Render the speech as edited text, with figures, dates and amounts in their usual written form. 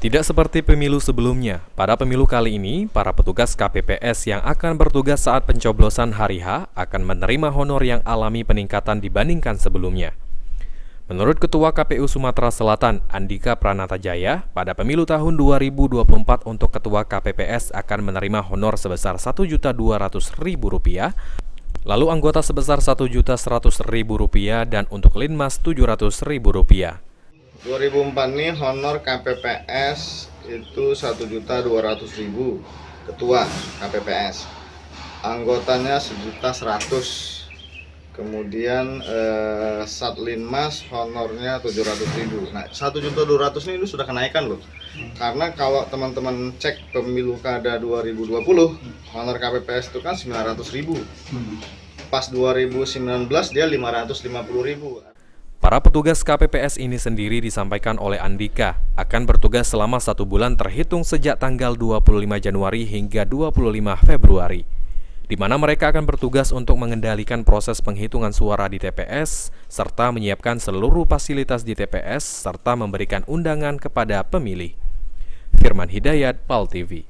Tidak seperti pemilu sebelumnya, pada pemilu kali ini, para petugas KPPS yang akan bertugas saat pencoblosan hari H akan menerima honor yang alami peningkatan dibandingkan sebelumnya. Menurut Ketua KPU Sumatera Selatan, Andika Pranatajaya, pada pemilu tahun 2024 untuk Ketua KPPS akan menerima honor sebesar Rp1.200.000, lalu anggota sebesar Rp1.100.000 dan untuk Linmas Rp700.000. 2004 nih honor KPPS itu 1.200.000 ketua KPPS, anggotanya 1.100.000, kemudian Satlinmas honornya 700.000. Nah 1.200.000 ini sudah kenaikan loh, karena kalau teman-teman cek pemilu kada 2020 honor KPPS itu kan 900.000, pas 2019 dia 550.000. Para petugas KPPS ini sendiri disampaikan oleh Andika akan bertugas selama 1 bulan terhitung sejak tanggal 25 Januari hingga 25 Februari, di mana mereka akan bertugas untuk mengendalikan proses penghitungan suara di TPS, serta menyiapkan seluruh fasilitas di TPS, serta memberikan undangan kepada pemilih. Firman Hidayat, PAL TV.